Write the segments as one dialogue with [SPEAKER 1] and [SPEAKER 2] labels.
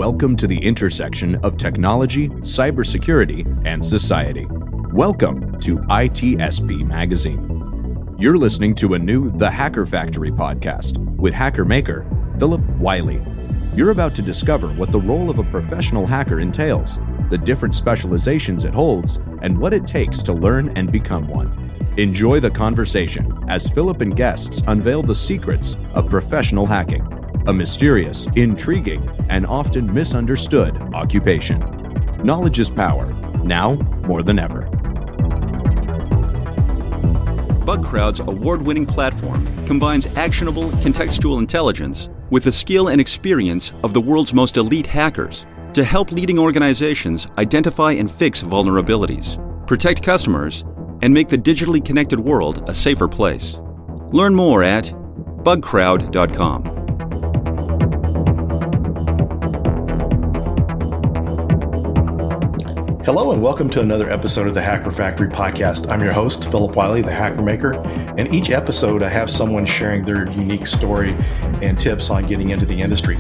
[SPEAKER 1] Welcome to the intersection of technology, cybersecurity, and society. Welcome to ITSP Magazine. You're listening to a new The Hacker Factory podcast with hacker maker Phillip Wylie. You're about to discover what the role of a professional hacker entails, the different specializations it holds, and what it takes to learn and become one. Enjoy the conversation as Phillip and guests unveil the secrets of professional hacking, a mysterious, intriguing, and often misunderstood occupation. Knowledge is power, now more than ever.
[SPEAKER 2] BugCrowd's award-winning platform combines actionable contextual intelligence with the skill and experience of the world's most elite hackers to help leading organizations identify and fix vulnerabilities, protect customers, and make the digitally connected world a safer place. Learn more at bugcrowd.com.
[SPEAKER 3] Hello and welcome to another episode of the Hacker Factory podcast. I'm your host, Phillip Wylie, the Hacker Maker, and each episode I have someone sharing their unique story and tips on getting into the industry.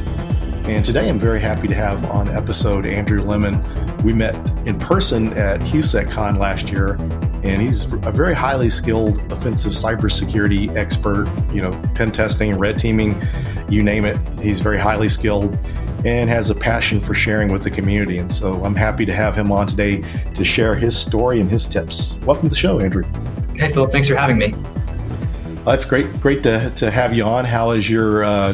[SPEAKER 3] And today I'm very happy to have on episode Andrew Lemon. We met in person at HUSECCon last year, and he's a very highly skilled offensive cybersecurity expert, pen testing, red teaming, you name it. He's very highly skilled and has a passion for sharing with the community. And so I'm happy to have him on today to share his story and his tips. Welcome to the show, Andrew.
[SPEAKER 4] Hey, Phillip, thanks for having me.
[SPEAKER 3] It's great to have you on. How is your, I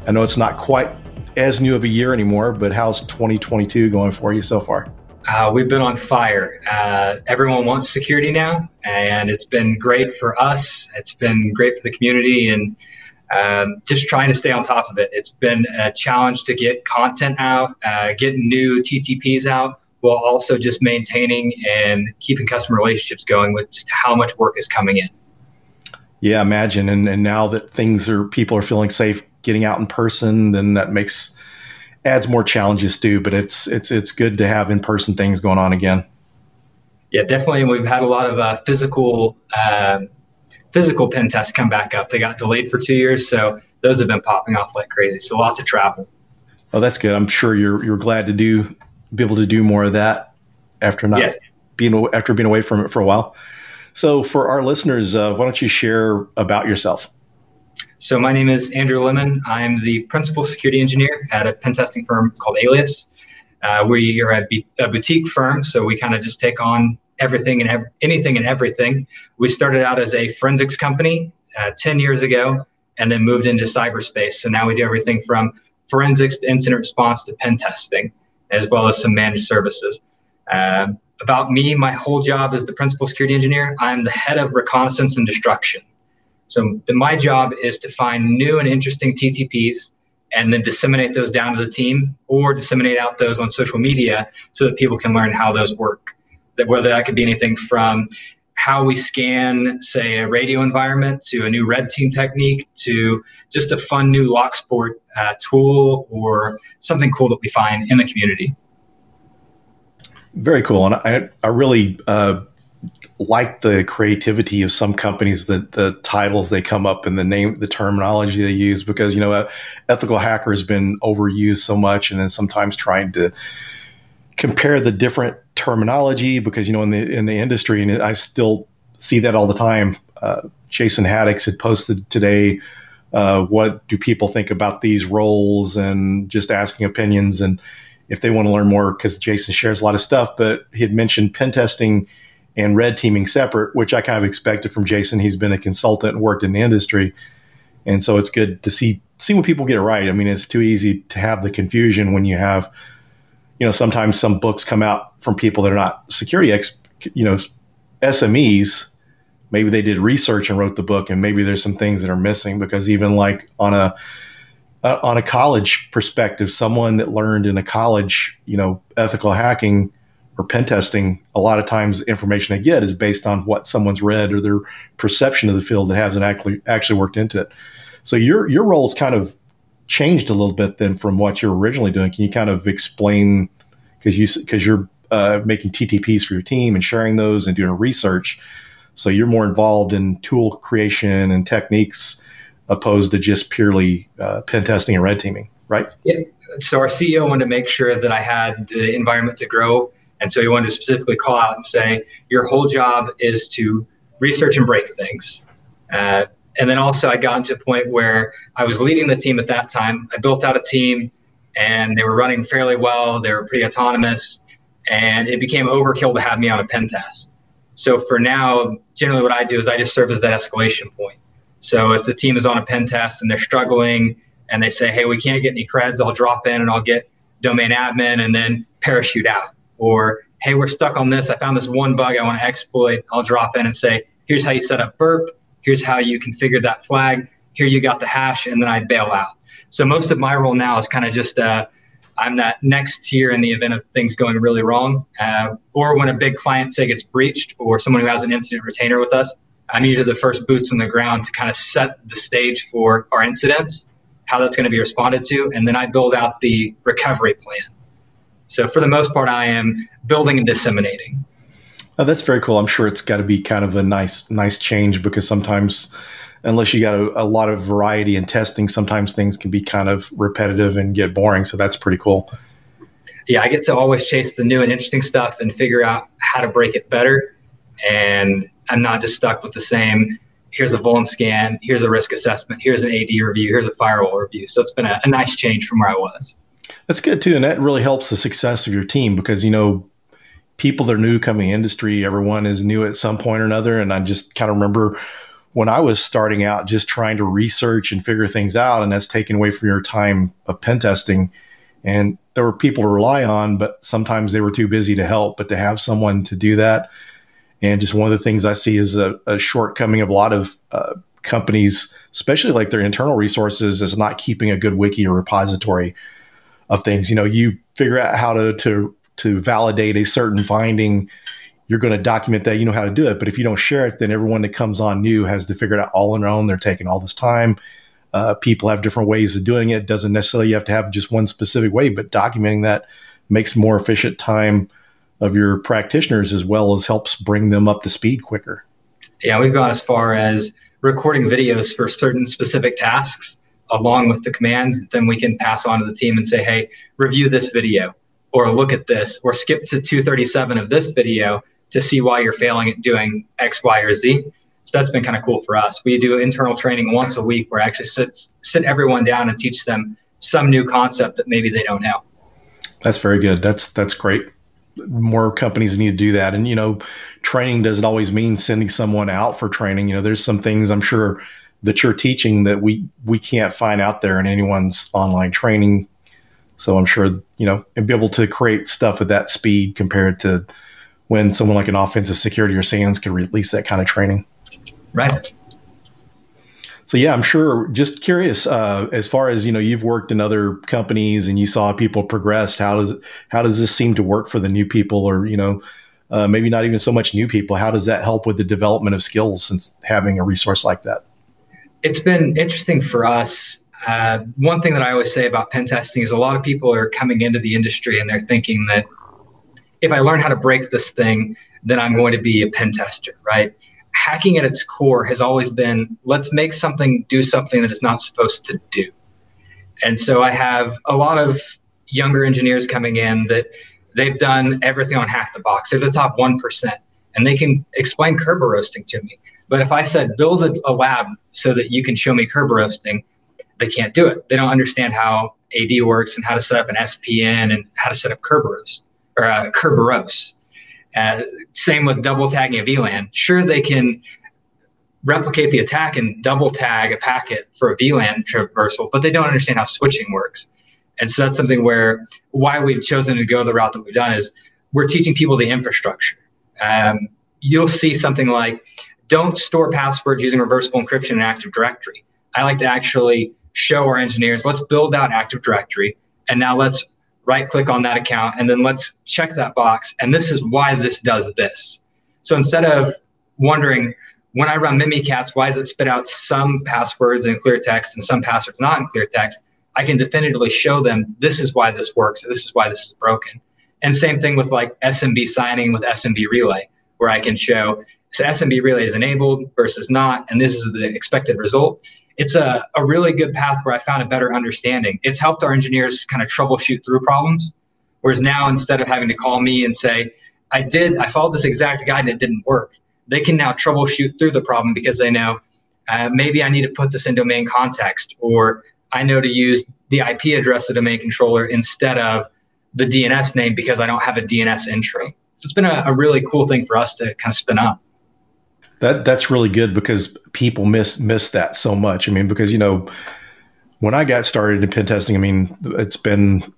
[SPEAKER 3] know it's not quite as new of a year anymore, but how's 2022 going for you so far?
[SPEAKER 4] We've been on fire. Everyone wants security now, and it's been great for us. It's been great for the community, and just trying to stay on top of it. It's been a challenge to get content out, get new TTPs out, while also just maintaining and keeping customer relationships going with just how much work is coming in.
[SPEAKER 3] Yeah, imagine. And now that people are feeling safe getting out in person, then that adds more challenges too. But it's good to have in-person things going on again.
[SPEAKER 4] Yeah, definitely. And we've had a lot of physical pen tests come back up. They got delayed for 2 years, so those have been popping off like crazy. So lots of travel. Oh,
[SPEAKER 3] that's good. I'm sure you're glad to be able to do more of that after being away from it for a while. So for our listeners, why don't you share about yourself?
[SPEAKER 4] So my name is Andrew Lemon. I'm the principal security engineer at a pen testing firm called Alias. We are a boutique firm, so we kind of just take on everything and anything and everything. We started out as a forensics company 10 years ago and then moved into cyberspace. So now we do everything from forensics to incident response to pen testing, as well as some managed services. About me, my whole job as the principal security engineer, I'm the head of reconnaissance and destruction. So my job is to find new and interesting TTPs and then disseminate those down to the team or disseminate out those on social media so that people can learn how those work. Whether that could be anything from how we scan, say, a radio environment to a new red team technique to just a fun new lock sport tool or something cool that we find in the community.
[SPEAKER 3] Very cool. And I really like the creativity of some companies, the titles they come up and the terminology they use, because, ethical hacker has been overused so much, and then sometimes trying to compare the different terminology because, in the industry, and I still see that all the time. Jason Haddix had posted today, what do people think about these roles, and just asking opinions. And if they want to learn more, because Jason shares a lot of stuff, but he had mentioned pen testing and red teaming separate, which I kind of expected from Jason. He's been a consultant and worked in the industry. And so it's good to see when people get it right. I mean, it's too easy to have the confusion when you have, sometimes some books come out from people that are not security SMEs. Maybe they did research and wrote the book, and maybe there's some things that are missing, because even like on a college perspective, someone that learned in a college, ethical hacking or pen testing, a lot of times the information they get is based on what someone's read or their perception of the field that hasn't actually worked into it. So your role's kind of changed a little bit then from what you're originally doing. Can you kind of explain, because you're making TTPs for your team and sharing those and doing research, so you're more involved in tool creation and techniques opposed to just purely pen testing and red teaming? right?
[SPEAKER 4] Yeah. So our CEO wanted to make sure that I had the environment to grow. And so he wanted to specifically call out and say, your whole job is to research and break things. And then also I got to a point where I was leading the team at that time. I built out a team and they were running fairly well. They were pretty autonomous, and it became overkill to have me on a pen test. So for now, generally what I do is I just serve as that escalation point. So if the team is on a pen test and they're struggling and they say, hey, we can't get any creds, I'll drop in and I'll get domain admin and then parachute out. Or, hey, we're stuck on this. I found this one bug I want to exploit. I'll drop in and say, here's how you set up burp. Here's how you configure that flag. Here you got the hash, and then I bail out. So most of my role now is kind of just I'm that next tier in the event of things going really wrong, or when a big client, say, gets breached, or someone who has an incident retainer with us. I'm usually the first boots on the ground to kind of set the stage for our incidents, how that's going to be responded to, and then I build out the recovery plan. So for the most part, I am building and disseminating.
[SPEAKER 3] Oh, that's very cool. I'm sure it's got to be kind of a nice change, because sometimes, unless you got a lot of variety in testing, sometimes things can be kind of repetitive and get boring. So that's pretty cool.
[SPEAKER 4] Yeah, I get to always chase the new and interesting stuff and figure out how to break it better. And I'm not just stuck with the same, here's a vuln scan, here's a risk assessment, here's an AD review, here's a firewall review. So it's been a nice change from where I was.
[SPEAKER 3] That's good too. And that really helps the success of your team, because, you know, people that are new coming in the industry, everyone is new at some point or another. And I just kind of remember when I was starting out, just trying to research and figure things out, and that's taken away from your time of pen testing. And there were people to rely on, but sometimes they were too busy to help. But to have someone to do that, and just one of the things I see is a shortcoming of a lot of companies, especially like their internal resources, is not keeping a good wiki or repository of things. You know, you figure out how to validate a certain finding, you're going to document that, you know how to do it. But if you don't share it, then everyone that comes on new has to figure it out all on their own. They're taking all this time. People have different ways of doing it. Doesn't necessarily you have to have just one specific way, but documenting that makes more efficient time of your practitioners, as well as helps bring them up to speed quicker.
[SPEAKER 4] Yeah, we've gone as far as recording videos for certain specific tasks along with the commands. Then we can pass on to the team and say, hey, review this video, or look at this, or skip to 237 of this video to see why you're failing at doing X, Y, or Z. So that's been kind of cool for us. We do internal training once a week where I actually sit everyone down and teach them some new concept that maybe they don't know.
[SPEAKER 3] That's very good. That's great. More companies need to do that. And, you know, training doesn't always mean sending someone out for training. You know, there's some things I'm sure that you're teaching that we can't find out there in anyone's online training. So I'm sure, you know, and be able to create stuff at that speed compared to when someone like an offensive security or SANS can release that kind of training.
[SPEAKER 4] Right.
[SPEAKER 3] So, yeah, I'm sure, just curious, as far as, you know, you've worked in other companies and you saw people progress, how does this seem to work for the new people, or, you know, maybe not even so much new people? How does that help with the development of skills since having a resource like that?
[SPEAKER 4] It's been interesting for us. One thing that I always say about pen testing is a lot of people are coming into the industry and they're thinking that if I learn how to break this thing, then I'm going to be a pen tester, right? Hacking at its core has always been, let's make something do something that it's not supposed to do. And so I have a lot of younger engineers coming in that they've done everything on Hack the Box. They're the top 1%, and they can explain Kerber roasting to me. But if I said, build a lab so that you can show me Kerber roasting, they can't do it. They don't understand how AD works and how to set up an SPN and how to set up Kerberos or Kerberos. Same with double tagging a VLAN. Sure, they can replicate the attack and double tag a packet for a VLAN traversal, but they don't understand how switching works. And so that's something where why we've chosen to go the route that we've done is we're teaching people the infrastructure. You'll see something like, don't store passwords using reversible encryption in Active Directory. I like to actually show our engineers, let's build out Active Directory, and now let's right-click on that account, and then let's check that box, and this is why this does this. So instead of wondering, when I run Mimikatz, why does it spit out some passwords in clear text and some passwords not in clear text? I can definitively show them, this is why this works, this is why this is broken. And same thing with like SMB signing with SMB relay, where I can show, so SMB relay is enabled versus not, and this is the expected result. it's a really good path where I found a better understanding. It's helped our engineers kind of troubleshoot through problems. Whereas now, instead of having to call me and say, I followed this exact guide and it didn't work, they can now troubleshoot through the problem because they know maybe I need to put this in domain context, or I know to use the IP address of the domain controller instead of the DNS name because I don't have a DNS entry. So it's been a really cool thing for us to kind of spin up.
[SPEAKER 3] That's really good because people miss that so much. I mean, because, when I got started in pen testing, I mean, it's been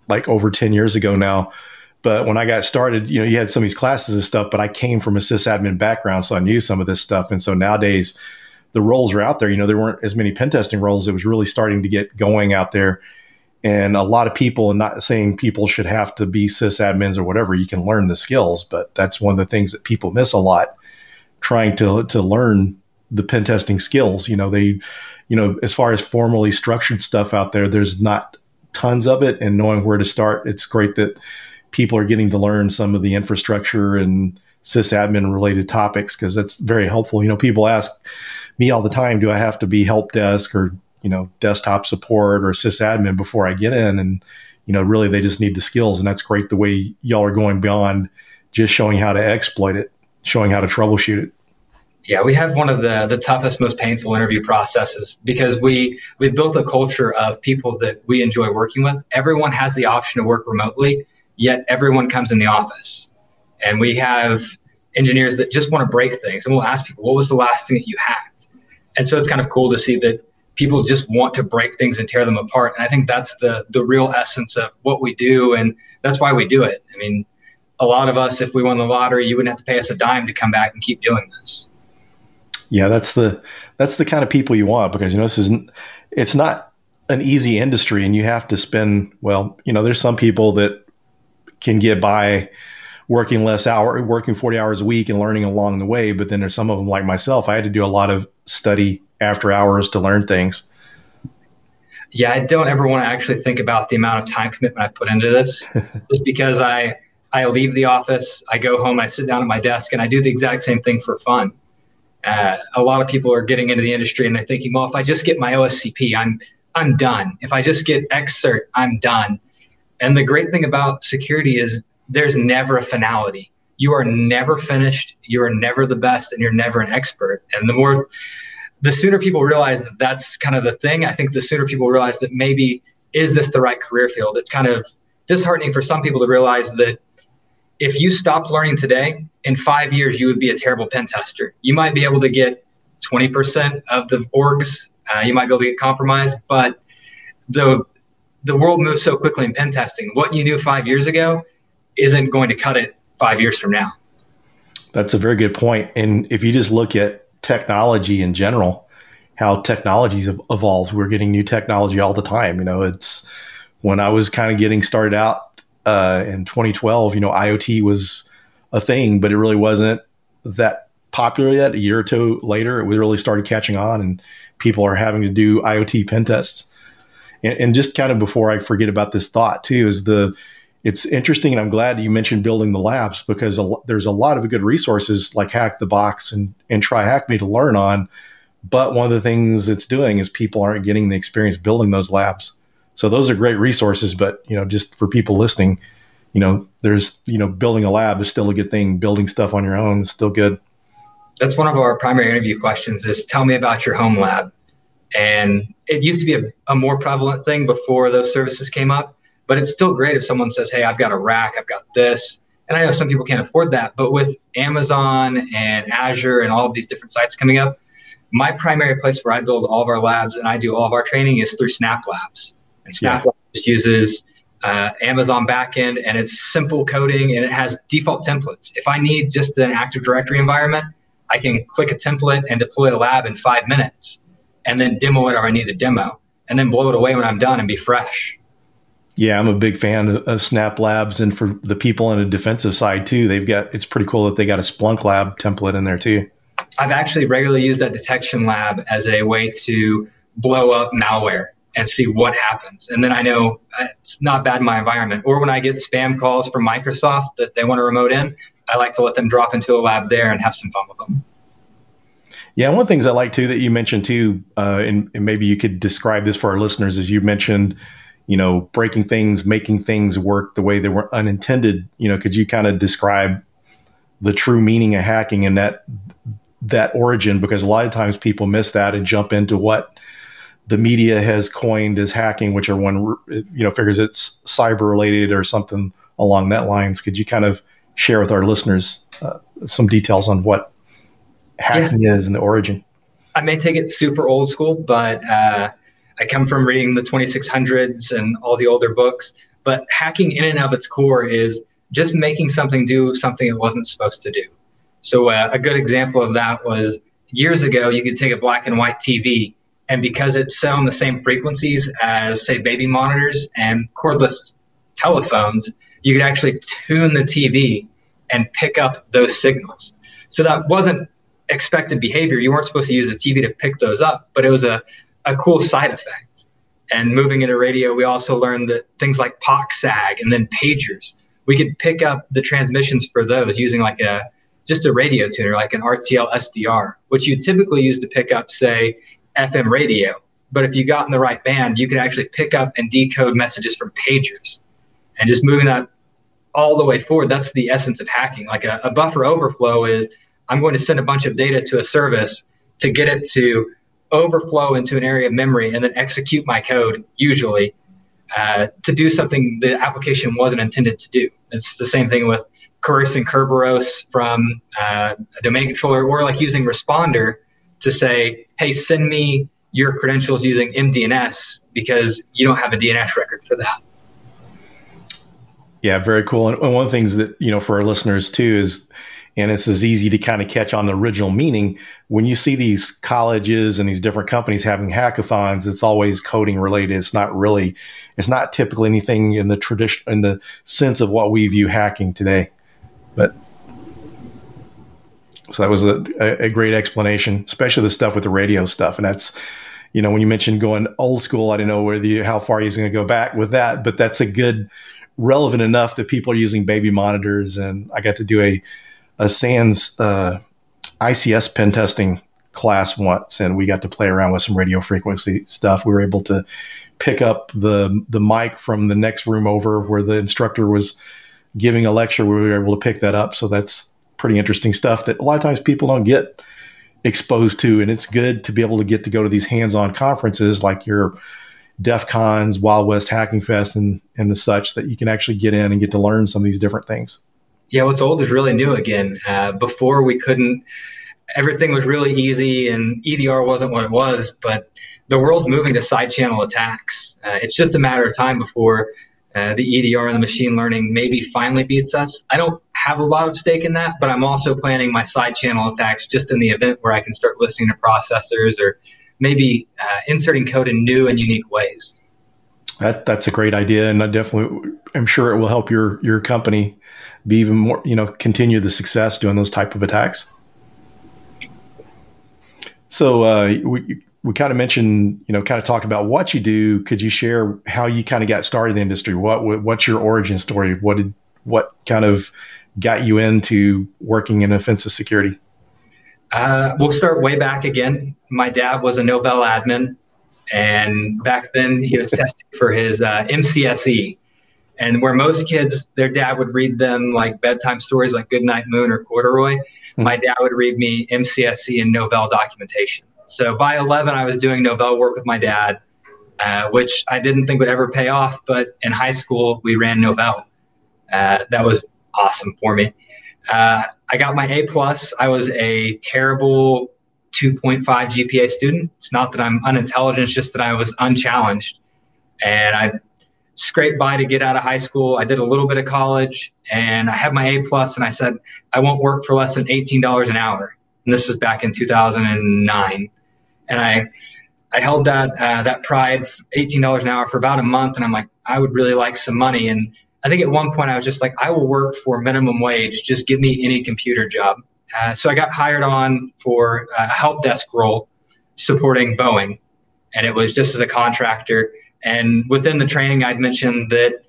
[SPEAKER 3] like over 10 years ago now. But when I got started, you had some of these classes and stuff, but I came from a sysadmin background, so I knew some of this stuff. And so nowadays, the roles are out there. There weren't as many pen testing roles. It was really starting to get going out there. And a lot of people, and not saying people should have to be sysadmins or whatever, you can learn the skills, but that's one of the things that people miss a lot, trying to learn the pen testing skills. As far as formally structured stuff out there, there's not tons of it, and knowing where to start, it's great that people are getting to learn some of the infrastructure and sysadmin related topics, because that's very helpful. People ask me all the time, do I have to be help desk or, desktop support or sysadmin before I get in? And, really they just need the skills. And that's great the way y'all are going beyond just showing how to exploit it, showing how to troubleshoot it.
[SPEAKER 4] Yeah, we have one of the toughest, most painful interview processes because we built a culture of people that we enjoy working with. Everyone has the option to work remotely, yet everyone comes in the office. And we have engineers that just want to break things. And we'll ask people, what was the last thing that you hacked? And so it's kind of cool to see that people just want to break things and tear them apart. And I think that's the real essence of what we do. And that's why we do it. I mean, a lot of us, if we won the lottery, you wouldn't have to pay us a dime to come back and keep doing this.
[SPEAKER 3] Yeah, that's the kind of people you want, because, it's not an easy industry, and you have to spend, there's some people that can get by working 40 hours a week and learning along the way. But then there's some of them like myself. I had to do a lot of study after hours to learn things.
[SPEAKER 4] Yeah, I don't ever want to actually think about the amount of time commitment I put into this, just because I leave the office, I go home, I sit down at my desk, and I do the exact same thing for fun. A lot of people are getting into the industry and they're thinking, well, if I just get my OSCP, I'm done. If I just get Xcert, I'm done. And the great thing about security is there's never a finality. You are never finished. You are never the best, and you're never an expert. And the sooner people realize that that's kind of the thing, I think the sooner people realize that maybe, is this the right career field? It's kind of disheartening for some people to realize that if you stopped learning today, in 5 years, you would be a terrible pen tester. You might be able to get 20% of the orgs. You might be able to get compromised, but the world moves so quickly in pen testing. What you knew 5 years ago isn't going to cut it 5 years from now.
[SPEAKER 3] That's a very good point. And if you just look at technology in general, how technologies have evolved, we're getting new technology all the time. It's when I was kind of getting started out in 2012, IoT was a thing, but it really wasn't that popular yet. A year or two later, it really started catching on, and people are having to do IoT pen tests. And just kind of before I forget about this thought too, it's interesting, and I'm glad you mentioned building the labs, because there's a lot of good resources like Hack the Box and Try Hack Me to learn on. But one of the things it's doing is people aren't getting the experience building those labs. So those are great resources, but just for people listening, there's building a lab is still a good thing. Building stuff on your own is still good.
[SPEAKER 4] That's one of our primary interview questions: is tell me about your home lab. And it used to be a more prevalent thing before those services came up, but it's still great if someone says, hey, I've got a rack, I've got this. And I know some people can't afford that, but with Amazon and Azure and all of these different sites coming up, my primary place where I build all of our labs and I do all of our training is through Snap Labs. And Snap Labs just uses Amazon backend, and it's simple coding, and it has default templates. If I need just an Active Directory environment, I can click a template and deploy a lab in 5 minutes, and then demo whatever I need to demo, and then blow it away when I'm done and be fresh.
[SPEAKER 3] Yeah, I'm a big fan of Snap Labs, and for the people on the defensive side too, it's pretty cool that they got a Splunk lab template in there too.
[SPEAKER 4] I've actually regularly used that detection lab as a way to blow up malware and see what happens. And then I know it's not bad in my environment. Or when I get spam calls from Microsoft that they want to remote in, I like to let them drop into a lab there and have some fun with them.
[SPEAKER 3] Yeah, one of the things I like too that you mentioned too, and maybe you could describe this for our listeners, is you mentioned, breaking things, making things work the way they were unintended. Could you kind of describe the true meaning of hacking and that origin? Because a lot of times people miss that and jump into what the media has coined as hacking, which everyone figures it's cyber related or something along that lines. Could you kind of share with our listeners some details on what hacking is and the origin?
[SPEAKER 4] I may take it super old school, but I come from reading the 2600s and all the older books. But hacking in and of its core is just making something do something it wasn't supposed to do. So a good example of that was years ago, you could take a black and white TV, and because it's set on the same frequencies as, say, baby monitors and cordless telephones, you could actually tune the TV and pick up those signals. So that wasn't expected behavior. You weren't supposed to use the TV to pick those up, but it was a cool side effect. And moving into radio, we also learned that things like POC/SAG and then pagers, we could pick up the transmissions for those using like just a radio tuner, like an RTL SDR, which you typically use to pick up, say, FM radio. But if you got in the right band, you could actually pick up and decode messages from pagers. And just moving that all the way forward, that's the essence of hacking. Like a buffer overflow is, I'm going to send a bunch of data to a service to get it to overflow into an area of memory and then execute my code, usually, to do something the application wasn't intended to do. It's the same thing with coercing Kerberos from a domain controller, or like using Responder to say, hey, send me your credentials using MDNS because you don't have a DNS record for that.
[SPEAKER 3] Yeah, very cool. And one of the things that, for our listeners too is, and it's as easy to kind of catch on the original meaning, when you see these colleges and these different companies having hackathons, it's always coding related. It's not typically anything in the tradition, in the sense of what we view hacking today. But so that was a great explanation, especially the stuff with the radio stuff. And that's, when you mentioned going old school, I didn't know how far you're going to go back with that, but that's relevant enough that people are using baby monitors. And I got to do a SANS ICS pen testing class once, and we got to play around with some radio frequency stuff. We were able to pick up the mic from the next room over where the instructor was giving a lecture. We were able to pick that up. So that's pretty interesting stuff that a lot of times people don't get exposed to. And it's good to be able to go to these hands-on conferences like your DEF CONs, Wild West Hacking Fest, and the such, that you can actually get in and get to learn some of these different things.
[SPEAKER 4] Yeah, what's old is really new again. Before we couldn't, everything was really easy and EDR wasn't what it was, but the world's moving to side channel attacks. It's just a matter of time before the EDR and the machine learning maybe finally beats us. I don't have a lot of stake in that, but I'm also planning my side channel attacks just in the event where I can start listening to processors or maybe inserting code in new and unique ways.
[SPEAKER 3] That's a great idea. And I'm sure it will help your company be even more, continue the success doing those type of attacks. So we kind of mentioned, kind of talked about what you do. Could you share how you kind of got started in the industry? What's your origin story? What kind of got you into working in offensive security?
[SPEAKER 4] We'll start way back again. My dad was a Novell admin, and back then he was testing for his MCSE. And where most kids, their dad would read them like bedtime stories like Goodnight Moon or Corduroy, my dad would read me MCSE and Novell documentation. So by 11, I was doing Novell work with my dad, which I didn't think would ever pay off. But in high school, we ran Novell. That was awesome for me. I got my A+. I was a terrible 2.5 GPA student. It's not that I'm unintelligent, it's just that I was unchallenged. And I scraped by to get out of high school. I did a little bit of college, and I had my A+, and I said, I won't work for less than $18 an hour. And this was back in 2009. And I held that pride, $18 an hour, for about a month. And I'm like, I would really like some money. And I think at one point I was just like, I will work for minimum wage. Just give me any computer job. So I got hired on for a help desk role supporting Boeing. And it was just as a contractor. And within the training, I'd mentioned that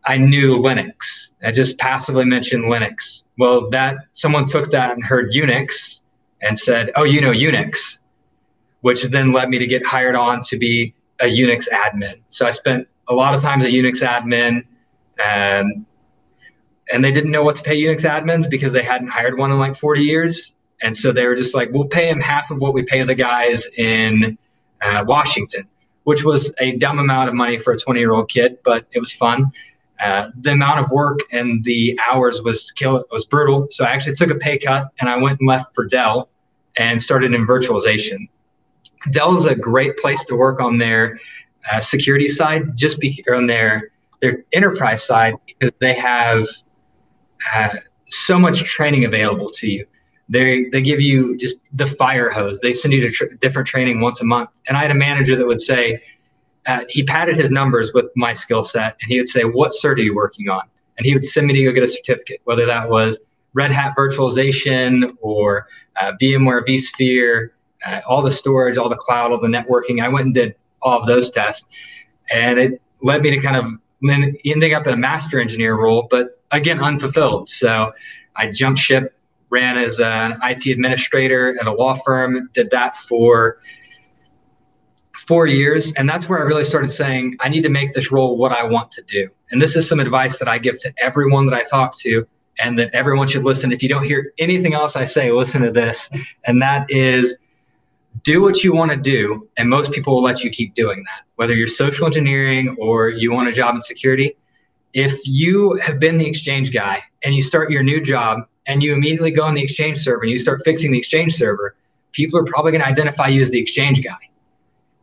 [SPEAKER 4] I knew Linux. I just passively mentioned Linux. Well, someone took that and heard Unix and said, "Oh, you know Unix," which then led me to get hired on to be a Unix admin. So I spent a lot of time as a Unix admin, and they didn't know what to pay Unix admins because they hadn't hired one in like 40 years. And so they were just like, we'll pay him half of what we pay the guys in Washington, which was a dumb amount of money for a 20-year-old kid, but it was fun. The amount of work and the hours was brutal. So I actually took a pay cut and I went and left for Dell and started in virtualization. Dell is a great place to work on their security side, on their enterprise side, because they have so much training available to you. They give you just the fire hose. They send you to different training once a month. And I had a manager that would say, he padded his numbers with my skill set, and he would say, "What cert are you working on?" And he would send me to go get a certificate, whether that was Red Hat virtualization or VMware vSphere, all the storage, all the cloud, all the networking. I went and did all of those tests, and it led me to kind of ending up in a master engineer role, but again, unfulfilled. So I jumped ship, ran as an IT administrator at a law firm, did that for 4 years. And that's where I really started saying, I need to make this role what I want to do. And this is some advice that I give to everyone that I talk to, and that everyone should listen. If you don't hear anything else I say, listen to this. And that is, do what you want to do, and most people will let you keep doing that. Whether you're social engineering or you want a job in security, if you have been the Exchange guy and you start your new job and you immediately go on the Exchange server and you start fixing the Exchange server, people are probably going to identify you as the Exchange guy.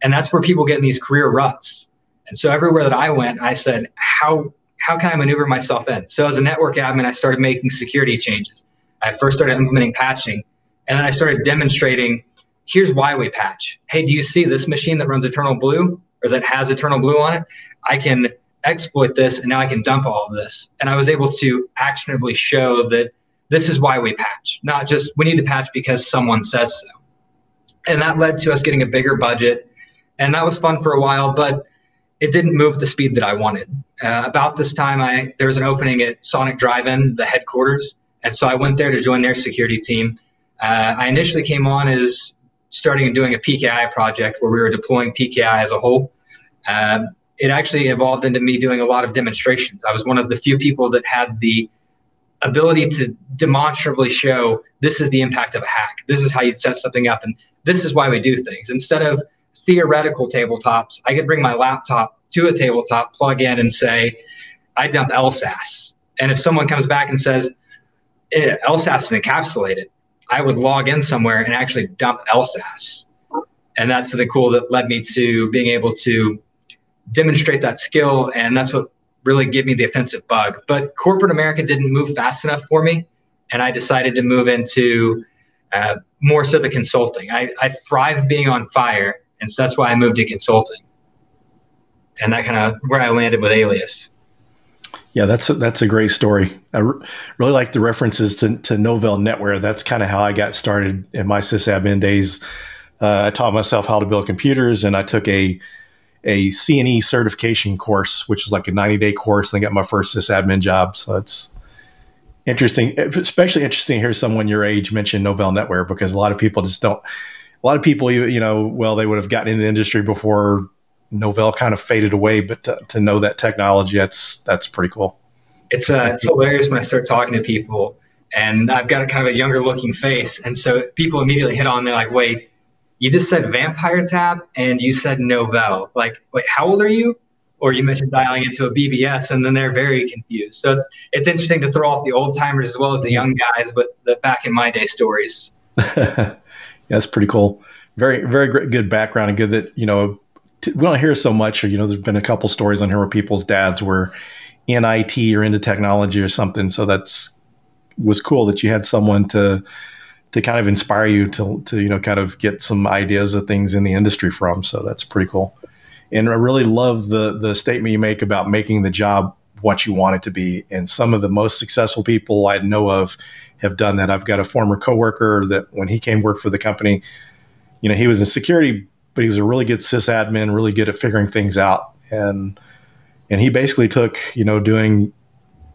[SPEAKER 4] And that's where people get in these career ruts. And so everywhere that I went, I said, how can I maneuver myself in? So as a network admin, I started making security changes. I first started implementing patching, and then I started demonstrating, here's why we patch. Hey, do you see this machine that runs Eternal Blue or that has Eternal Blue on it? I can exploit this, and now I can dump all of this. And I was able to actionably show that this is why we patch, not just we need to patch because someone says so. And that led to us getting a bigger budget. And that was fun for a while, but it didn't move at the speed that I wanted. About this time, there was an opening at Sonic Drive-In, the headquarters. And so I went there to join their security team. I initially came on as starting and doing a PKI project where we were deploying PKI as a whole. It actually evolved into me doing a lot of demonstrations. I was one of the few people that had the ability to demonstrably show this is the impact of a hack. This is how you'd set something up, and this is why we do things. Instead of theoretical tabletops, I could bring my laptop to a tabletop, plug in, and say, I dumped LSAS. And if someone comes back and says, LSAS is encapsulated, I would log in somewhere and actually dump LSAS. And that's something cool that led me to being able to demonstrate that skill. And that's what really gave me the offensive bug. But corporate America didn't move fast enough for me. And I decided to move into more so the consulting. I thrive being on fire. And so that's why I moved to consulting. And that kind of where I landed with Alias.
[SPEAKER 3] Yeah, that's a great story. I really like the references to Novell NetWare. That's kind of how I got started in my sysadmin days. I taught myself how to build computers, and I took a CNE certification course, which is like a 90-day course, and I got my first sysadmin job. So it's interesting, especially interesting to hear someone your age mention Novell NetWare, because a lot of people just don't. A lot of people, well, they would have gotten into the industry before Novell kind of faded away, but to know that technology, that's pretty cool.
[SPEAKER 4] It's hilarious when I start talking to people, and I've got a kind of a younger looking face, and so people immediately hit on. They're like, "Wait, you just said Vampire Tab, and you said Novell. Like, wait, how old are you?" Or you mentioned dialing into a BBS, and then they're very confused. So it's interesting to throw off the old timers as well as the young guys with the back in my day stories.
[SPEAKER 3] Yeah, that's pretty cool. Very, very good background, and good that, we don't hear so much, or, there's been a couple stories on here where people's dads were in IT or into technology or something. So was cool that you had someone to kind of inspire you to kind of get some ideas of things in the industry from. So that's pretty cool. And I really love the statement you make about making the job what you want it to be. And some of the most successful people I know of have done that. I've got a former coworker that when he came work for the company, he was in security, but he was a really good sysadmin, really good at figuring things out. And he basically took, doing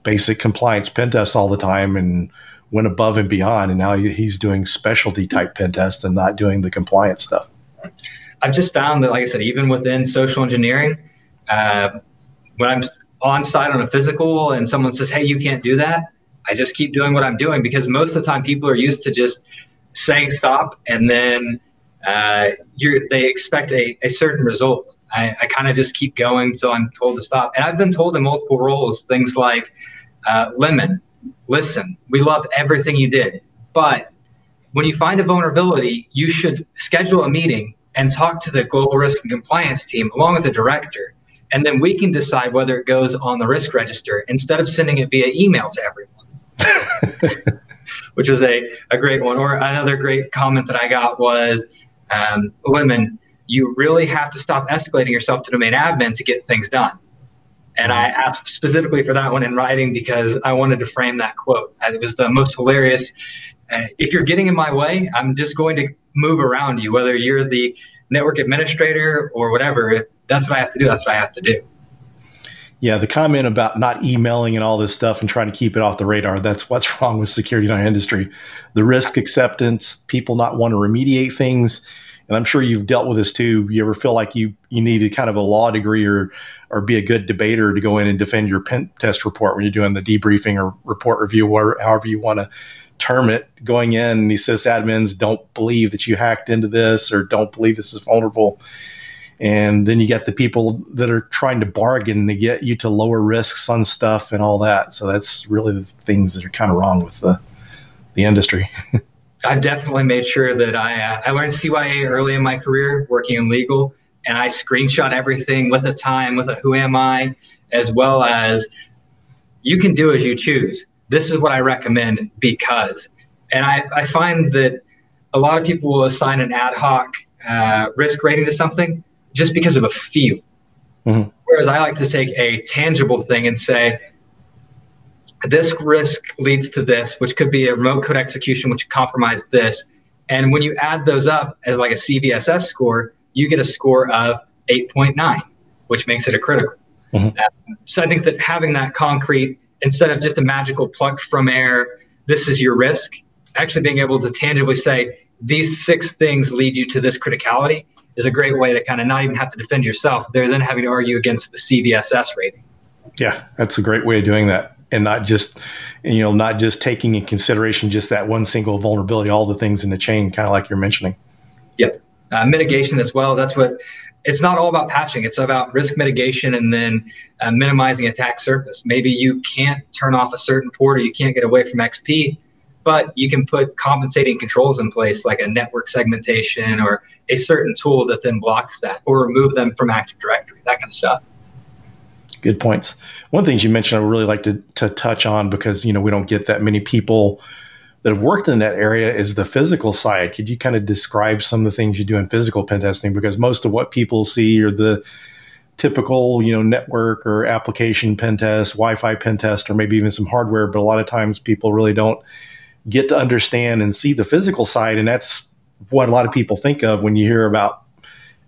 [SPEAKER 3] basic compliance pen tests all the time and went above and beyond, and now he's doing specialty type pen tests and not doing the compliance stuff.
[SPEAKER 4] I've just found that, like I said, even within social engineering, when I'm on site on a physical and someone says, hey, you can't do that, I just keep doing what I'm doing, because most of the time people are used to just saying stop, and then they expect a certain result. I kind of just keep going until I'm told to stop. And I've been told in multiple roles things like, Lemon, listen, we love everything you did, but when you find a vulnerability, you should schedule a meeting and talk to the global risk and compliance team along with the director. And then we can decide whether it goes on the risk register instead of sending it via email to everyone, which was a great one. Or another great comment that I got was, Lemon, you really have to stop escalating yourself to domain admin to get things done. And I asked specifically for that one in writing because I wanted to frame that quote. It was the most hilarious. If you're getting in my way, I'm just going to move around you, whether you're the network administrator or whatever. If that's what I have to do, that's what I have to do.
[SPEAKER 3] Yeah, the comment about not emailing and all this stuff and trying to keep it off the radar, that's what's wrong with security in our industry. The risk acceptance, people not want to remediate things. And I'm sure you've dealt with this too. You ever feel like you needed kind of a law degree or be a good debater to go in and defend your pen test report when you're doing the debriefing or report review, or however you want to term it, going in and these sysadmins don't believe that you hacked into this or don't believe this is vulnerable. And then you get the people that are trying to bargain to get you to lower risks on stuff and all that. So that's really the things that are kind of wrong with the industry.
[SPEAKER 4] I've definitely made sure that I learned CYA early in my career working in legal, and I screenshot everything with a time, with a who am I, as well as you can do as you choose. This is what I recommend because, and I find that a lot of people will assign an ad hoc risk rating to something just because of a feel. Mm-hmm. Whereas I like to take a tangible thing and say, this risk leads to this, which could be a remote code execution, which compromised this. And when you add those up as like a CVSS score, you get a score of 8.9, which makes it a critical. Mm-hmm. So I think that having that concrete, instead of just a magical plucked from air, this is your risk, actually being able to tangibly say, these 6 things lead you to this criticality is a great way to kind of not even have to defend yourself. They're then having to argue against the CVSS rating. Yeah,
[SPEAKER 3] that's a great way of doing that. And not just taking in consideration just that one single vulnerability, all the things in the chain, kind of like you're mentioning.
[SPEAKER 4] Yep. Mitigation as well. That's what, it's not all about patching. It's about risk mitigation and then minimizing attack surface. Maybe you can't turn off a certain port or you can't get away from XP, but you can put compensating controls in place like a network segmentation or a certain tool that then blocks that, or remove them from Active Directory, that kind of stuff.
[SPEAKER 3] Good points. One of the things you mentioned I would really like to touch on, because we don't get that many people that have worked in that area, is the physical side. Could you kind of describe some of the things you do in physical pen testing? Because most of what people see are the typical, network or application pen test, Wi-Fi pen test, or maybe even some hardware. But a lot of times people really don't get to understand and see the physical side. And that's what a lot of people think of when you hear about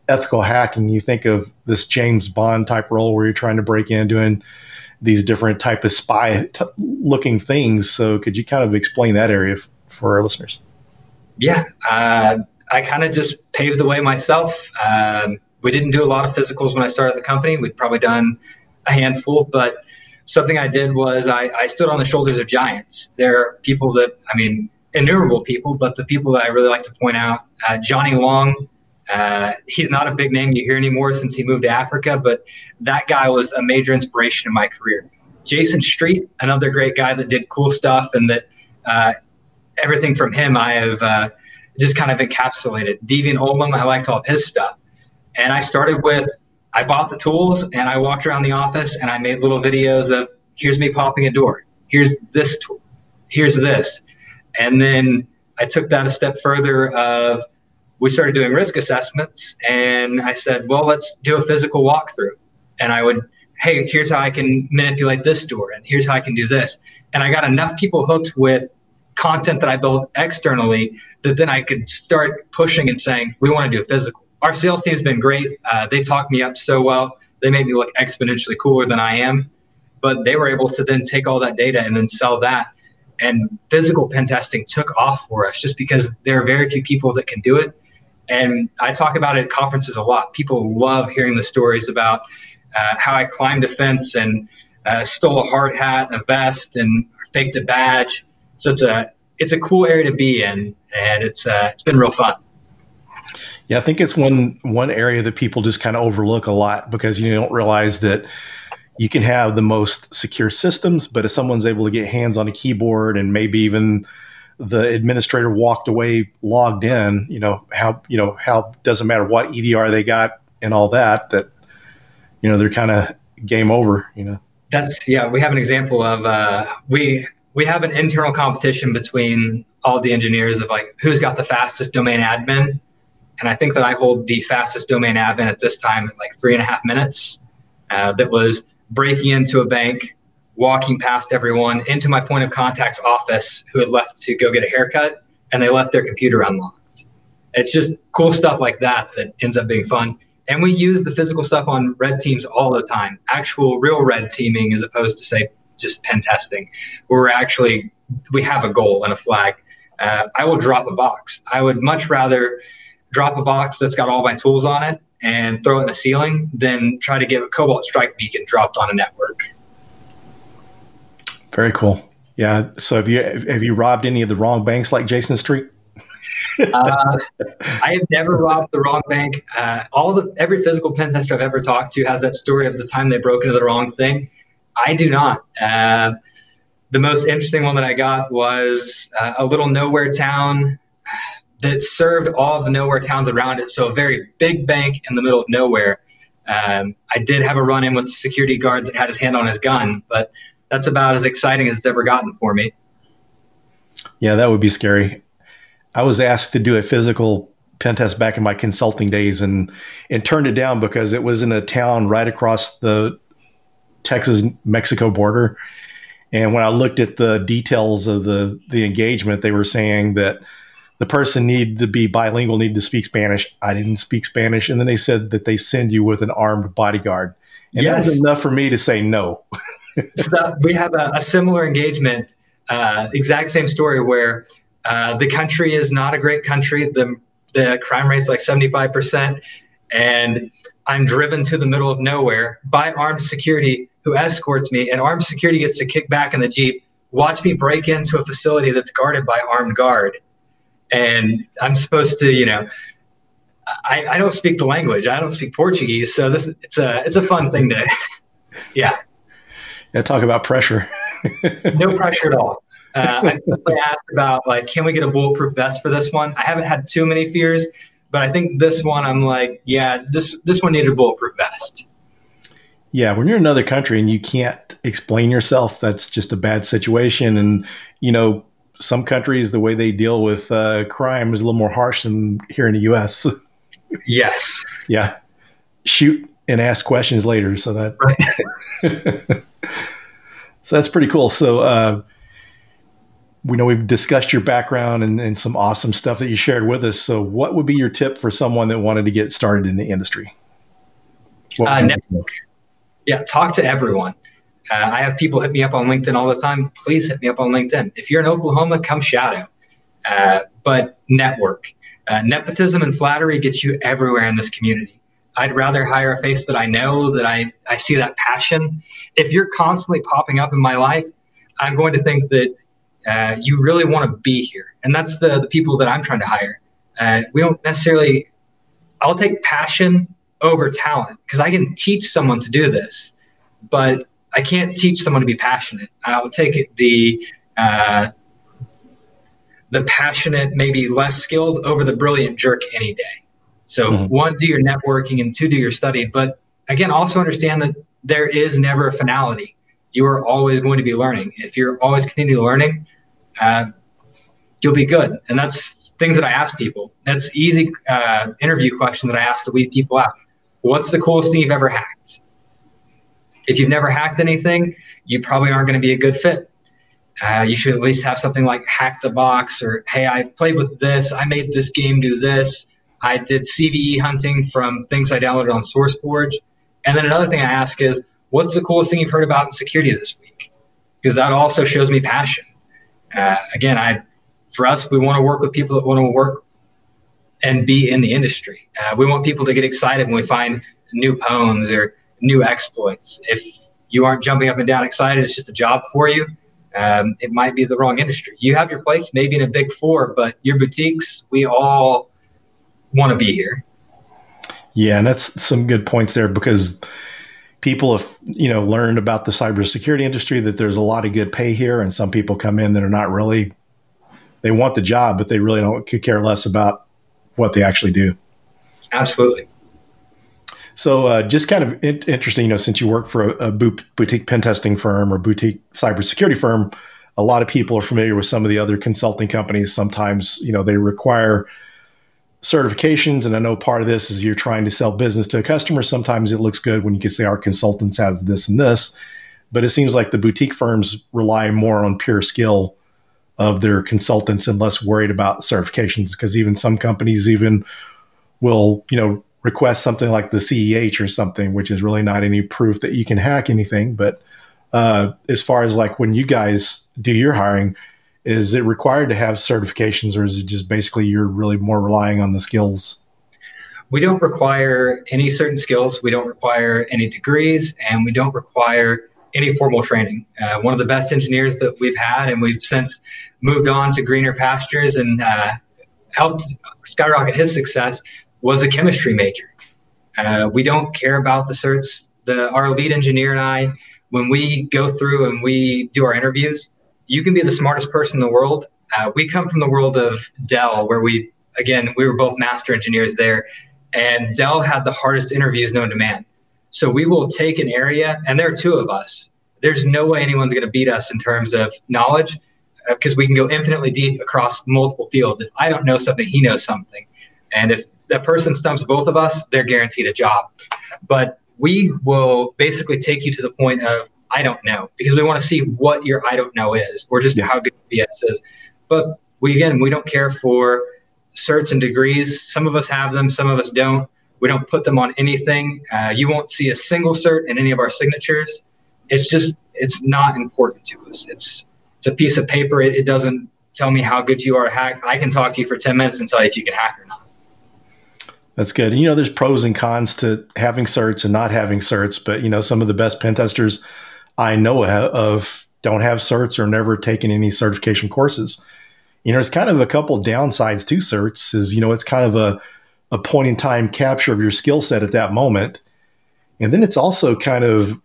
[SPEAKER 3] ethical hacking. You think of this James Bond type role where you're trying to break in, doing these different type of spy looking things. So could you kind of explain that area for our listeners?
[SPEAKER 4] Yeah, I kind of just paved the way myself. We didn't do a lot of physicals when I started the company. We'd probably done a handful, but something I did was I stood on the shoulders of giants. There are people that, innumerable people, but the people that I really like to point out, Johnny Long. He's not a big name you hear anymore since he moved to Africa, but that guy was a major inspiration in my career. Jason Street, another great guy that did cool stuff, and that everything from him I have just kind of encapsulated. Deviant Olem, I liked all of his stuff. And I started with, I bought the tools and I walked around the office and I made little videos of, here's me popping a door. Here's this tool. Here's this. And then I took that a step further of, we started doing risk assessments, and I said, well, let's do a physical walkthrough. And I would, hey, here's how I can manipulate this door, and here's how I can do this. And I got enough people hooked with content that I built externally that then I could start pushing and saying, we want to do a physical. Our sales team's been great. They talked me up so well. They made me look exponentially cooler than I am. But they were able to then take all that data and then sell that. And physical pen testing took off for us just because there are very few people that can do it. And I talk about it at conferences a lot. People love hearing the stories about how I climbed a fence and stole a hard hat and a vest and faked a badge. So it's a cool area to be in, and it's been real fun.
[SPEAKER 3] Yeah, I think it's one area that people just kind of overlook a lot, because you don't realize that you can have the most secure systems, but if someone's able to get hands on a keyboard and maybe even the administrator walked away logged in, how doesn't matter what EDR they got and all that they're kind of game over.
[SPEAKER 4] We have an example of we have an internal competition between all the engineers of like who's got the fastest domain admin. And I think that I hold the fastest domain admin at this time at like 3.5 minutes. That was breaking into a bank, walking past everyone into my point of contact's office who had left to go get a haircut, and they left their computer unlocked. It's just cool stuff like that ends up being fun. And we use the physical stuff on red teams all the time, actual real red teaming as opposed to, say, just pen testing, where we have a goal and a flag. I will drop a box. I would much rather drop a box that's got all my tools on it and throw it in the ceiling than try to get a Cobalt Strike beacon dropped on a network.
[SPEAKER 3] Very cool. Yeah. So have you robbed any of the wrong banks like Jason Street?
[SPEAKER 4] I have never robbed the wrong bank. Every physical pen tester I've ever talked to has that story of the time they broke into the wrong thing. I do not. The most interesting one that I got was a little nowhere town that served all of the nowhere towns around it. So a very big bank in the middle of nowhere. I did have a run-in with the security guard that had his hand on his gun, but that's about as exciting as it's ever gotten for me.
[SPEAKER 3] Yeah, that would be scary. I was asked to do a physical pen test back in my consulting days and turned it down because it was in a town right across the Texas-Mexico border. And when I looked at the details of the engagement, they were saying that the person needed to be bilingual, needed to speak Spanish. I didn't speak Spanish. And then they said that they send you with an armed bodyguard. And that was enough for me to say no.
[SPEAKER 4] So we have a similar engagement, exact same story where the country is not a great country. The crime rate is like 75%. And I'm driven to the middle of nowhere by armed security who escorts me. And armed security gets to kick back in the Jeep, watch me break into a facility that's guarded by armed guard. And I'm supposed to, I don't speak the language. I don't speak Portuguese. So it's a fun thing to, yeah.
[SPEAKER 3] Yeah, talk about pressure.
[SPEAKER 4] No pressure at all. I asked about can we get a bulletproof vest for this one? I haven't had too many fears, but I think this one I'm like, yeah, this one needed a bulletproof vest.
[SPEAKER 3] Yeah, when you're in another country and you can't explain yourself, that's just a bad situation. And some countries, the way they deal with crime is a little more harsh than here in the U.S.
[SPEAKER 4] Yes.
[SPEAKER 3] Yeah. Shoot and ask questions later. So that, right. So that's pretty cool. So we know we've discussed your background and some awesome stuff that you shared with us. So what would be your tip for someone that wanted to get started in the industry?
[SPEAKER 4] Network. Yeah, talk to everyone. I have people hit me up on LinkedIn all the time. Please hit me up on LinkedIn. If you're in Oklahoma, come shadow. But network. Nepotism and flattery gets you everywhere in this community. I'd rather hire a face that I know, that I see that passion. If you're constantly popping up in my life, I'm going to think that you really want to be here. And that's the people that I'm trying to hire. We don't necessarily, I'll take passion over talent because I can teach someone to do this, but I can't teach someone to be passionate. I'll take the passionate, maybe less skilled over the brilliant jerk any day. So one, do your networking, and two, do your study. But again, also understand that there is never a finality. You are always going to be learning. If you're always continually learning, you'll be good. And that's things that I ask people. That's easy interview question that I ask to weed people out. What's the coolest thing you've ever hacked? If you've never hacked anything, you probably aren't going to be a good fit. You should at least have something like Hack the Box, or, hey, I played with this. I made this game do this. I did CVE hunting from things I downloaded on SourceForge. And then another thing I ask is, what's the coolest thing you've heard about in security this week? Because that also shows me passion. Again, for us, we want to work with people that want to work and be in the industry. We want people to get excited when we find new pwns or new exploits. If you aren't jumping up and down excited, it's just a job for you. It might be the wrong industry. You have your place maybe in a big four, but your boutiques, we all want to be here.
[SPEAKER 3] Yeah, and that's some good points there, because people have, learned about the cybersecurity industry, that there's a lot of good pay here, and some people come in that are not really, they want the job, but they really could care less about what they actually do.
[SPEAKER 4] Absolutely.
[SPEAKER 3] So just kind of interesting, since you work for a boutique pen testing firm or boutique cybersecurity firm, a lot of people are familiar with some of the other consulting companies. Sometimes, they require certifications. And I know part of this is you're trying to sell business to a customer. Sometimes it looks good when you can say our consultants has this and this, but it seems like the boutique firms rely more on pure skill of their consultants and less worried about certifications, because even some companies will, request something like the CEH or something, which is really not any proof that you can hack anything. But as far as like when you guys do your hiring, is it required to have certifications, or is it just basically you're really more relying on the skills?
[SPEAKER 4] We don't require any certain skills. We don't require any degrees, and we don't require any formal training. One of the best engineers that we've had, and we've since moved on to greener pastures and helped skyrocket his success, was a chemistry major. We don't care about the certs. Our lead engineer and I, when we go through and we do our interviews, you can be the smartest person in the world. We come from the world of Dell, where we were both master engineers there, and Dell had the hardest interviews known to man. So we will take an area, and there are two of us. There's no way anyone's going to beat us in terms of knowledge, because we can go infinitely deep across multiple fields. If I don't know something, he knows something. And if that person stumps both of us, they're guaranteed a job. But we will basically take you to the point of, I don't know, because we want to see what your I don't know is, or just how good BS is. But we don't care for certs and degrees. Some of us have them, some of us don't. We don't put them on anything. You won't see a single cert in any of our signatures. It's not important to us. It's a piece of paper. It doesn't tell me how good you are at hack. I can talk to you for 10 minutes and tell you if you can hack or not.
[SPEAKER 3] That's good. And, there's pros and cons to having certs and not having certs, but, some of the best pen testers I know of don't have certs or never taken any certification courses. It's kind of a couple downsides to certs is, it's kind of a point in time capture of your skill set at that moment. And then it's also kind of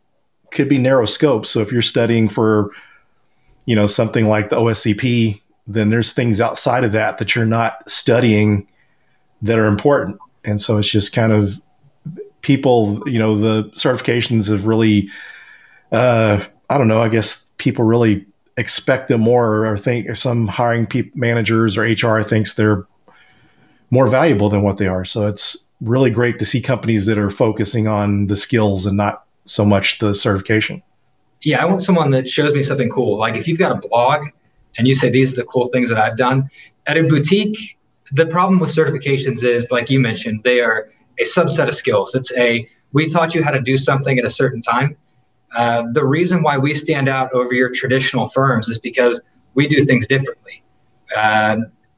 [SPEAKER 3] could be narrow scope. So if you're studying for, something like the OSCP, then there's things outside of that you're not studying that are important. And so it's just kind of people, the certifications have really, I don't know, I guess people really expect them more, or think some hiring managers or HR thinks they're more valuable than what they are. So it's really great to see companies that are focusing on the skills and not so much the certification.
[SPEAKER 4] Yeah, I want someone that shows me something cool. Like if you've got a blog and you say, these are the cool things that I've done at a boutique, the problem with certifications is, like you mentioned, they are a subset of skills. We taught you how to do something at a certain time. The reason why we stand out over your traditional firms is because we do things differently.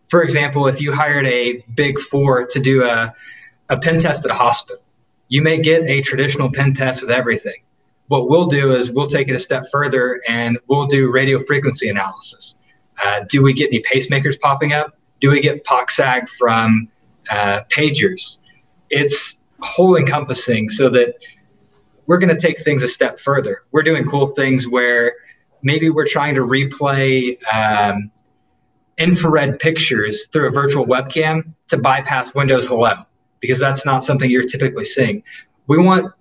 [SPEAKER 4] For example, if you hired a big four to do a pen test at a hospital, you may get a traditional pen test with everything. What we'll do is we'll take it a step further and we'll do radio frequency analysis. Do we get any pacemakers popping up? Do we get POC-SAG from pagers? It's whole encompassing, so that we're going to take things a step further. We're doing cool things where maybe we're trying to replay infrared pictures through a virtual webcam to bypass Windows Hello, because that's not something you're typically seeing. We want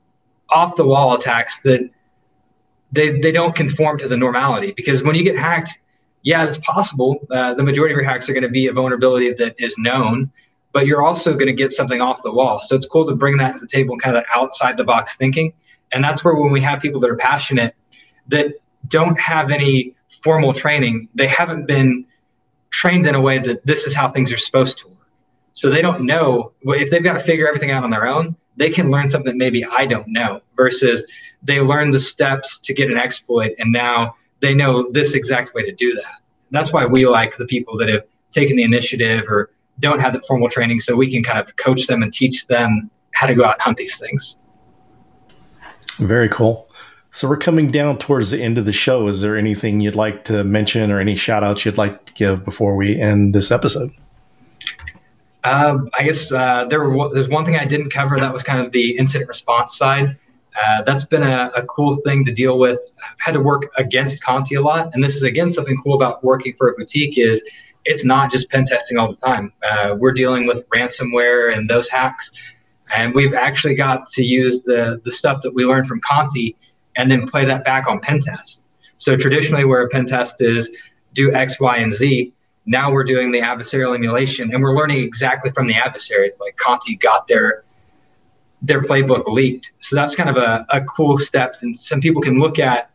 [SPEAKER 4] off-the-wall attacks that they don't conform to the normality, because when you get hacked, yeah, it's possible. The majority of your hacks are going to be a vulnerability that is known, but you're also going to get something off the wall. So it's cool to bring that to the table and kind of that outside the box thinking. And that's where when we have people that are passionate, that don't have any formal training, they haven't been trained in a way that this is how things are supposed to work. So they don't know. If they've got to figure everything out on their own, they can learn something maybe I don't know, versus they learn the steps to get an exploit and now they know this exact way to do that. That's why we like the people that have taken the initiative or don't have the formal training, so we can kind of coach them and teach them how to go out and hunt these things.
[SPEAKER 3] Very cool. So we're coming down towards the end of the show. Is there anything you'd like to mention or any shout outs you'd like to give before we end this episode?
[SPEAKER 4] I guess there's one thing I didn't cover. That was kind of the incident response side. That's been a cool thing to deal with. I've had to work against Conti a lot. And this is, again, something cool about working for a boutique is it's not just pen testing all the time. We're dealing with ransomware and those hacks. And we've actually got to use the stuff that we learned from Conti and then play that back on pen test. So traditionally where a pen test is do X, Y, and Z, now we're doing the adversarial emulation and we're learning exactly from the adversaries. Like Conti got their playbook leaked. So that's kind of a cool step. And some people can look at,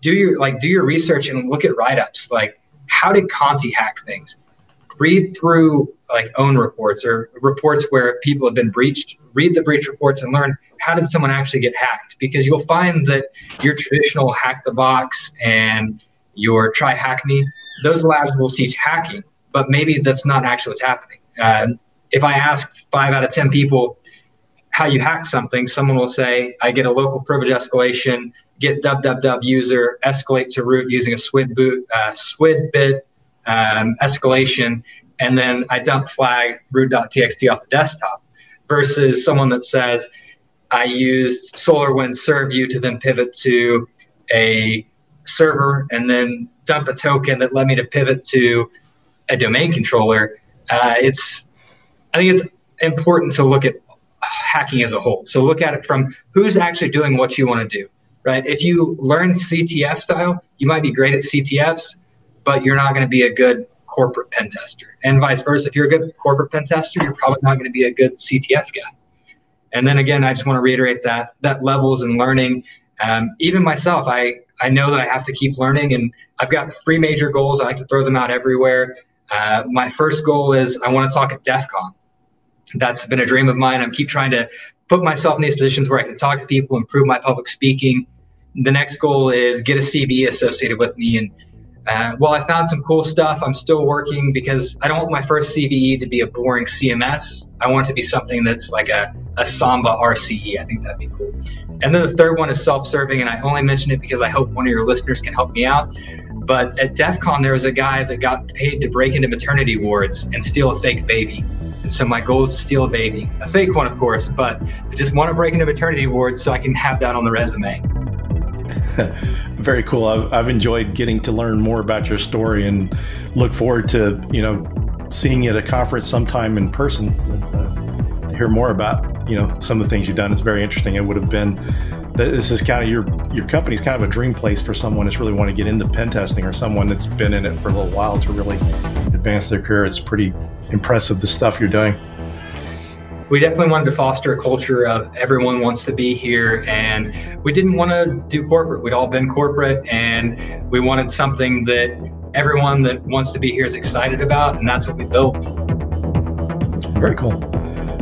[SPEAKER 4] do your research and look at write-ups. Like, how did Conti hack things? Read through like own reports or reports where people have been breached. Read the breach reports and learn, how did someone actually get hacked? Because you'll find that your traditional hack the box and your try hack me, those labs will teach hacking, but maybe that's not actually what's happening. If I ask 5 out of 10 people how you hack something, someone will say, I get a local privilege escalation, get www user, escalate to root using a SWID bit escalation, and then I dump flag root.txt off the desktop, versus someone that says, I used SolarWinds serve you to then pivot to a server and then dump a token that led me to pivot to a domain controller. I think it's important to look at hacking as a whole. So look at it from who's actually doing what you want to do, right? If you learn CTF style, you might be great at CTFs, but you're not going to be a good corporate pen tester. And vice versa. If you're a good corporate pen tester, you're probably not going to be a good CTF guy. And then again, I just want to reiterate that levels and learning. Even myself, I know that I have to keep learning, and I've got 3 major goals. I like to throw them out everywhere. My first goal is I want to talk at DEF CON. That's been a dream of mine. I keep trying to put myself in these positions where I can talk to people, improve my public speaking. The next goal is get a CVE associated with me. And while I found some cool stuff, I'm still working because I don't want my first CVE to be a boring CMS. I want it to be something that's like a Samba RCE. I think that'd be cool. And then the third one is self-serving, and I only mention it because I hope one of your listeners can help me out. But at DEF CON, there was a guy that got paid to break into maternity wards and steal a fake baby. And so my goal is to steal a baby, a fake one, of course, but I just want to break into maternity wards so I can have that on the resume.
[SPEAKER 3] Very cool. I've enjoyed getting to learn more about your story and look forward to, seeing you at a conference sometime in person to hear more about, some of the things you've done. It's very interesting. It would have been, this is kind of your company's kind of a dream place for someone that's really want to get into pen testing or someone that's been in it for a little while to really advance their career. It's pretty impressive, the stuff you're doing.
[SPEAKER 4] We definitely wanted to foster a culture of everyone wants to be here, and we didn't want to do corporate. We'd all been corporate, and we wanted something that everyone that wants to be here is excited about, and that's what we built.
[SPEAKER 3] Very cool.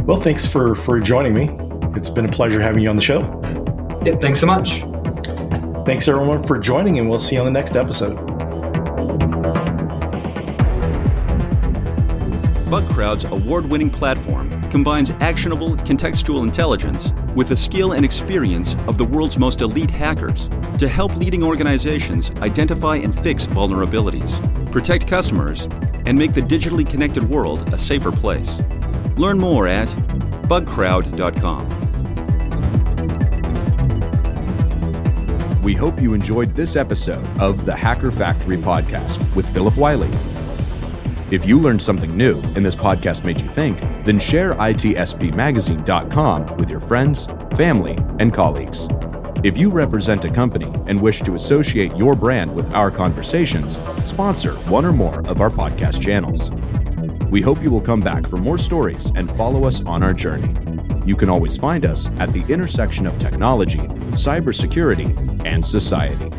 [SPEAKER 3] Well, thanks for joining me. It's been a pleasure having you on the show.
[SPEAKER 4] Yeah, thanks so much.
[SPEAKER 3] Thanks everyone for joining, and we'll see you on the next episode.
[SPEAKER 2] BugCrowd's award-winning platform combines actionable contextual intelligence with the skill and experience of the world's most elite hackers to help leading organizations identify and fix vulnerabilities, protect customers, and make the digitally connected world a safer place. Learn more at bugcrowd.com.
[SPEAKER 1] We hope you enjoyed this episode of the Hacker Factory podcast with Phillip Wylie. If you learned something new and this podcast made you think, then share itspmagazine.com with your friends, family, and colleagues. If you represent a company and wish to associate your brand with our conversations, sponsor one or more of our podcast channels. We hope you will come back for more stories and follow us on our journey. You can always find us at the intersection of technology, cybersecurity, and society.